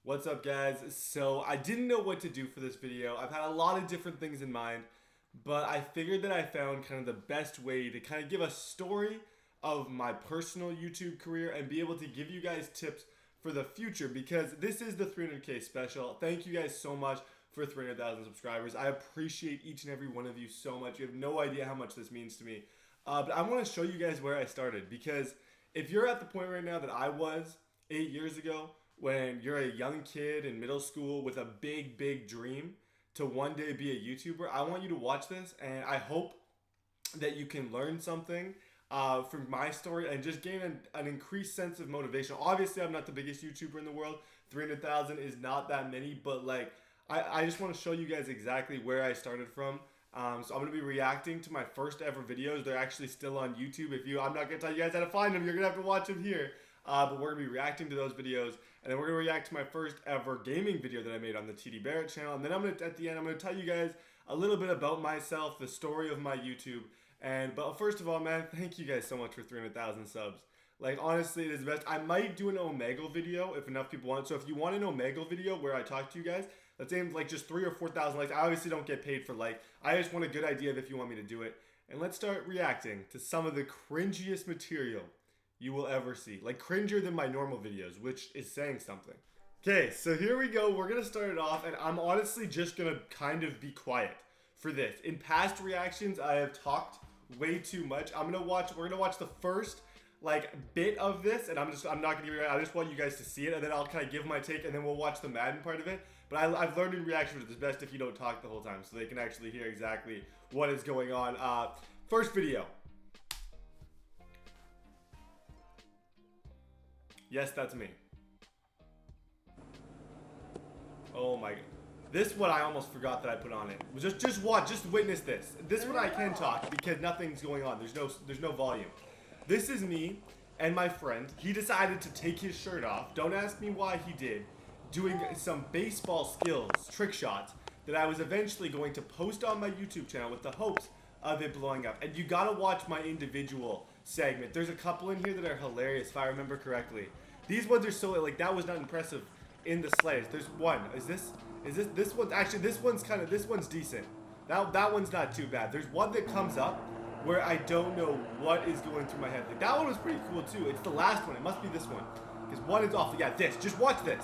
What's up, guys? So I didn't know what to do for this video. I've had a lot of different things in mind, but I figured that I found kind of the best way to kind of give a story of my personal YouTube career and be able to give you guys tips for the future, because this is the 300K special. Thank you guys so much for 300,000 subscribers. I appreciate each and every one of you so much. You have no idea how much this means to me. But I want to show you guys where I started, because if you're at the point right now that I was 8 years ago, when you're a young kid in middle school with a big dream to one day be a YouTuber, I want you to watch this, and I hope that you can learn something from my story and just gain an increased sense of motivation. Obviously, I'm not the biggest YouTuber in the world. 300,000 is not that many, but like I just want to show you guys exactly where I started from. So I'm going to be reacting to my first ever videos. They're actually still on YouTube. I'm not going to tell you guys how to find them. You're going to have to watch them here. But we're going to be reacting to those videos. And then we're going to react to my first ever gaming video that I made on the TDBarrett channel. And then at the end, I'm going to tell you guys a little bit about myself, the story of my YouTube. But first of all, man, thank you guys so much for 300,000 subs. Like, honestly, it is the best. I might do an Omegle video if enough people want it. So if you want an Omegle video where I talk to you guys, let's aim like just 3,000 or 4,000 likes. I obviously don't get paid for like. I just want a good idea of if you want me to do it. And let's start reacting to some of the cringiest material you will ever see. Like, cringier than my normal videos, which is saying something. Okay, so here we go. We're going to start it off, and I'm honestly just going to kind of be quiet for this. In past reactions, I have talked way too much. We're going to watch the first like bit of this, and I'm not going to give you, I just want you guys to see it, and then I'll kind of give my take, and then we'll watch the Madden part of it. But I've learned in reaction it's best if you don't talk the whole time, so they can actually hear exactly what is going on. First video. Yes, that's me. Oh my god. This one I almost forgot that I put on it. Just watch, just witness this. This one I can talk because nothing's going on. There's no volume. This is me and my friend. He decided to take his shirt off. Don't ask me why he did. Doing some baseball skills, trick shots, that I was eventually going to post on my YouTube channel with the hopes of it blowing up. And you gotta watch my individual segment. There's a couple in here that are hilarious if I remember correctly. These ones are so, like, that was not impressive in the slightest. There's one. This one, actually this one's decent. That one's not too bad. There's one that comes up where I don't know what is going through my head. Like, that one was pretty cool too. It's the last one. It must be this one. Because one is off. Yeah, this. Just watch this.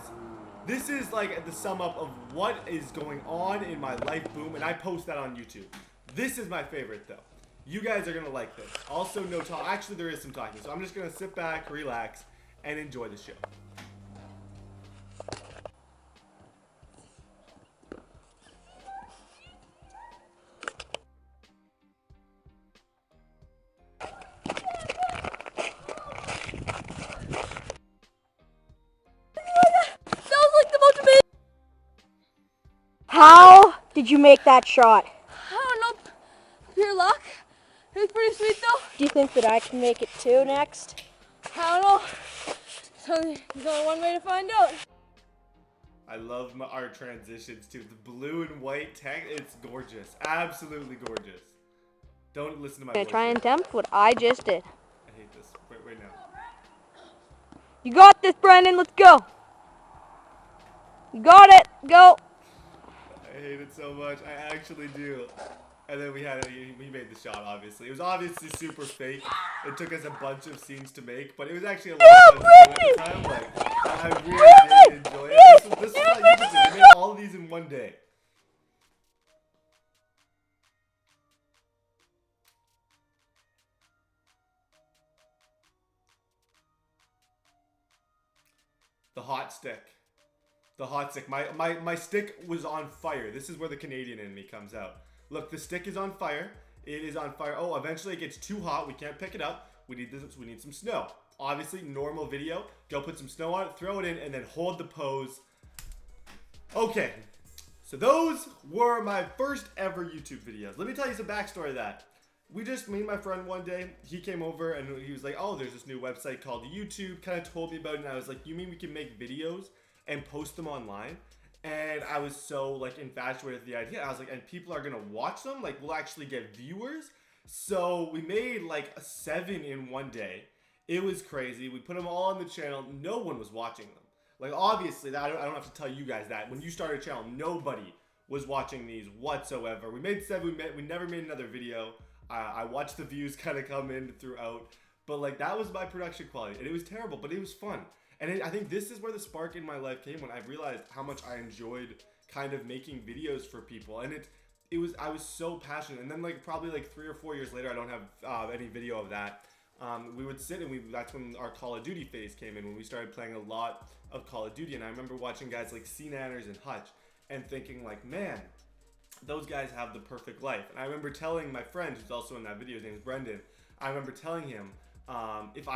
This is like the sum up of what is going on in my life, boom, and I post that on YouTube. This is my favorite though. You guys are gonna like this. Also, no talk. Actually, there is some talking, so I'm just gonna sit back, relax, and enjoy the show. How did you make that shot? I don't know. Pure luck. It was pretty sweet though. Do you think that I can make it too next? I don't know. There's only one way to find out. I love our transitions too. The blue and white tag, it's gorgeous. Absolutely gorgeous. Don't listen to my voice. Try and attempt what I just did. I hate this. Wait now. You got this, Brandon. Let's go. You got it. Go. I hate it so much. I actually do. And then we made the shot, obviously. It was obviously super fake. It took us a bunch of scenes to make, but it was actually a lot of fun to do at the time. Like, I really did enjoy it. This is what you can do. We made all of these in one day. The hot stick. The hot stick. My stick was on fire. This is where the Canadian in me comes out. Look, the stick is on fire. It is on fire. Oh, eventually it gets too hot. We can't pick it up. We need some snow. Obviously, normal video. Go put some snow on it, throw it in, and then hold the pose. Okay. So those were my first ever YouTube videos. Let me tell you some backstory of that. Me and my friend one day, he came over and he was like, oh, there's this new website called YouTube. Kind of told me about it, and I was like, you mean we can make videos and post them online? And I was so like infatuated with the idea. I was like, and people are gonna watch them? Like, we'll actually get viewers? So we made like 7 in one day. It was crazy. We put them all on the channel. No one was watching them. Like, obviously, that I don't have to tell you guys that. When you started a channel, nobody was watching these whatsoever. We made 7, we never made another video. I watched the views kind of come in throughout. But, like, that was my production quality. And it was terrible, but it was fun. And I think this is where the spark in my life came, when I realized how much I enjoyed kind of making videos for people. And I was so passionate. And then, like, probably like 3 or 4 years later, I don't have any video of that. We would sit and that's when our Call of Duty phase came in, when we started playing a lot of Call of Duty. And I remember watching guys like C-Nanners and Hutch and thinking, like, man, those guys have the perfect life. And I remember telling my friend, who's also in that video, his name is Brendan, I remember telling him, if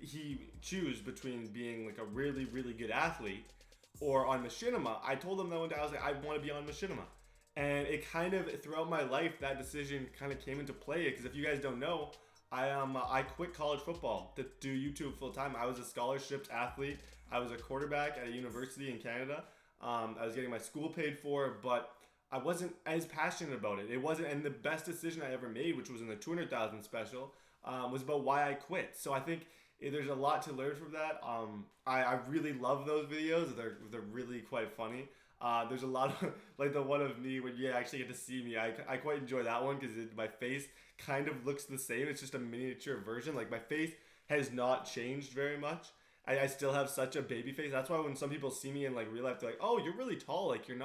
he choose between being like a really, really good athlete or on machinima. I told him that one day, I was like, I want to be on machinima. And it kind of, throughout my life, that decision kind of came into play. Because if you guys don't know, I quit college football to do YouTube full time. I was a scholarshipped athlete. I was a quarterback at a university in Canada. I was getting my school paid for, but I wasn't as passionate about it. It wasn't, and the best decision I ever made, which was in the 200,000 special, was about why I quit. So I think there's a lot to learn from that. I really love those videos. They're really quite funny. There's a lot of, like the one of me when you actually get to see me. I quite enjoy that one because my face kind of looks the same. It's just a miniature version. Like, my face has not changed very much. I still have such a baby face. That's why when some people see me in like real life, they're like, oh, you're really tall. Like, you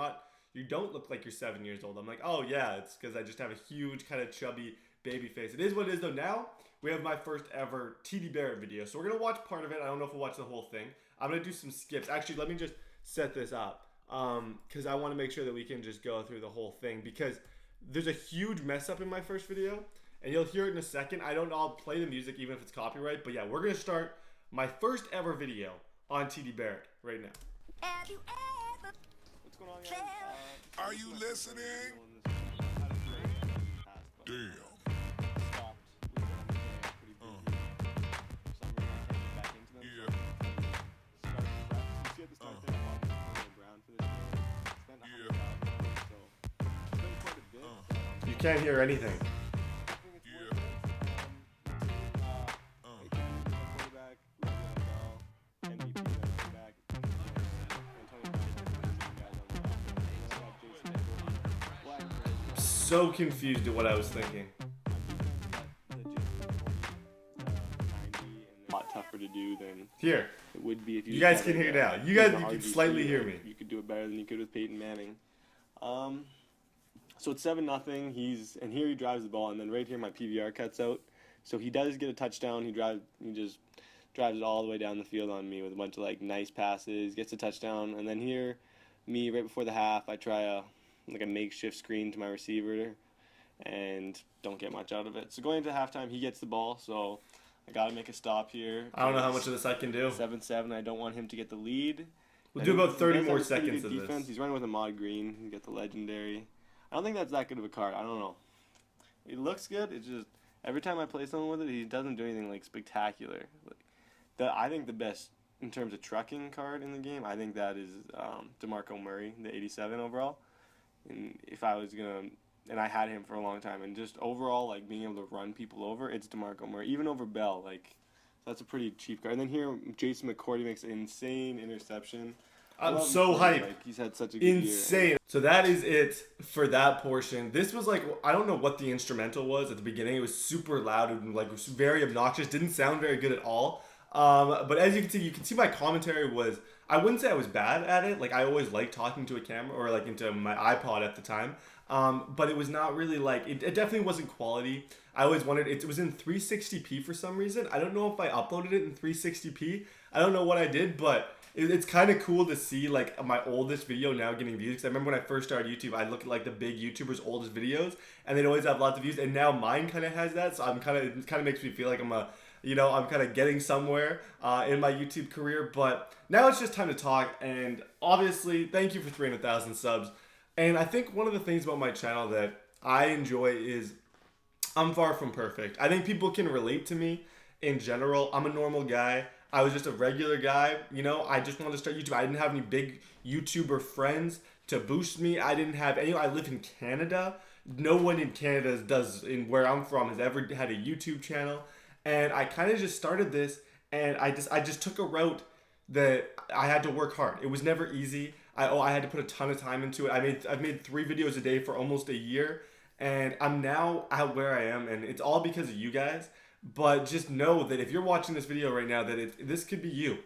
don't look like you're 7 years old. I'm like, oh yeah, it's because I just have a huge kind of chubby baby face. It is what it is though. Now we have my first ever TDBarrett video. So we're going to watch part of it. I don't know if we'll watch the whole thing. I'm going to do some skips. Actually, let me just set this up because I want to make sure that we can just go through the whole thing, because there's a huge mess up in my first video and you'll hear it in a second. I don't know, I'll play the music even if it's copyright, but yeah, we're going to start my first ever video on TDBarrett right now. What's going on, guys? Are you listening? Damn. You can't hear anything. So confused at what I was thinking. A lot tougher to do than Here, it would be if you. you guys can hear now. You guys can slightly hear me. You could do it better than you could with Peyton Manning. So it's 7-0. Here he drives the ball, and then right here my PVR cuts out. So he does get a touchdown. He just drives it all the way down the field on me with a bunch of like nice passes. Gets a touchdown, and then here, me right before the half, I try a makeshift screen to my receiver, and don't get much out of it. So going into halftime, he gets the ball, so I gotta make a stop here. I don't know how much of this I can do. 7-7. I don't want him to get the lead. We'll do about 30 more He does have a pretty seconds good of defense. this. He's running with a mod green. You get the legendary. I don't think that's that good of a card. I don't know. It looks good. It's just every time I play someone with it, he doesn't do anything like spectacular. I think the best in terms of trucking card in the game, I think that is DeMarco Murray, the 87 overall. And if I was gonna, and I had him for a long time, and just overall like being able to run people over, it's DeMarco Murray, even over Bell. Like, that's a pretty cheap card. And then here, Jason McCourty makes an insane interception. I'm so hyped. Like, he's had such a good Insane. year. So that is it for that portion. This was like, I don't know what the instrumental was at the beginning. It was super loud and like was very obnoxious. Didn't sound very good at all. But as you can see my commentary was, I wouldn't say I was bad at it. Like, I always liked talking to a camera or like into my iPod at the time. But it was not really like, it definitely wasn't quality. I always wondered, it was in 360p for some reason. I don't know if I uploaded it in 360p. I don't know what I did, but it's kind of cool to see like my oldest video now getting views. Because I remember when I first started YouTube, I looked at like the big YouTubers' oldest videos, and they'd always have lots of views. And now mine kind of has that, so it kind of makes me feel like I'm kind of getting somewhere in my YouTube career. But now it's just time to talk. And obviously, thank you for 300,000 subs. And I think one of the things about my channel that I enjoy is I'm far from perfect. I think people can relate to me in general. I'm a normal guy. I was just a regular guy, I just wanted to start YouTube. I didn't have any big YouTuber friends to boost me. I didn't have any. I live in Canada. No one in Canada in where I'm from has ever had a YouTube channel. And I kind of just started this, and I just took a route that I had to work hard. It was never easy. I had to put a ton of time into it. I've made 3 videos a day for almost a year, and I'm now out where I am, and it's all because of you guys. But just know that if you're watching this video right now, that this could be you.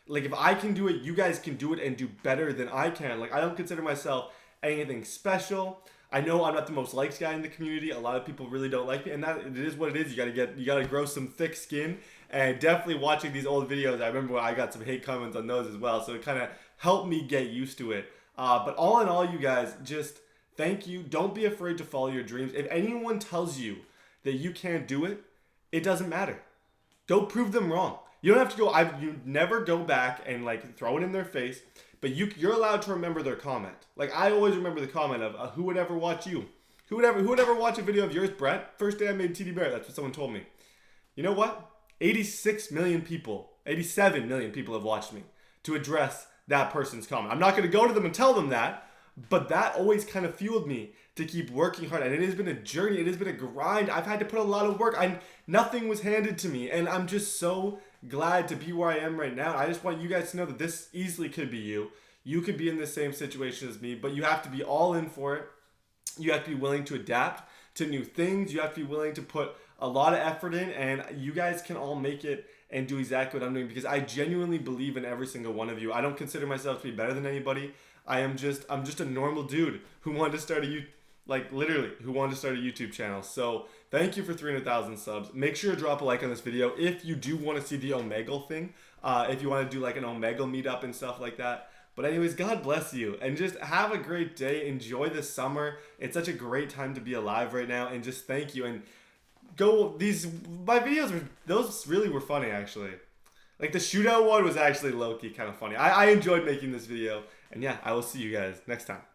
Like, if I can do it, you guys can do it and do better than I can. Like, I don't consider myself anything special. I know I'm not the most liked guy in the community. A lot of people really don't like me, and that it is what it is. You gotta grow some thick skin. And definitely watching these old videos, I remember I got some hate comments on those as well. So it kind of helped me get used to it. But all in all, you guys, just thank you. Don't be afraid to follow your dreams. If anyone tells you that you can't do it, it doesn't matter. Go prove them wrong. You don't have to go. You never go back and like throw it in their face. But you're allowed to remember their comment. Like, I always remember the comment of who would ever watch you. Who would ever watch a video of yours, Brett? First day I made TDBarrett. That's what someone told me. You know what? 86 million people, 87 million people have watched me to address that person's comment. I'm not going to go to them and tell them that, but that always kind of fueled me to keep working hard. And it has been a journey. It has been a grind. I've had to put a lot of work. Nothing was handed to me. And I'm just so glad to be where I am right now. I just want you guys to know that this easily could be you. You could be in the same situation as me, but you have to be all in for it. You have to be willing to adapt to new things. You have to be willing to put a lot of effort in, and you guys can all make it and do exactly what I'm doing, because I genuinely believe in every single one of you. I don't consider myself to be better than anybody. I'm just a normal dude who wanted to start who wanted to start a YouTube channel. So thank you for 300,000 subs. Make sure to drop a like on this video if you do want to see the Omegle thing. If you want to do like an Omegle meetup and stuff like that. But anyways, God bless you, and just have a great day. Enjoy the summer. It's such a great time to be alive right now, and just thank you. And my videos those really were funny, actually. Like, the shootout one was actually low-key kind of funny. I enjoyed making this video, and yeah, I will see you guys next time.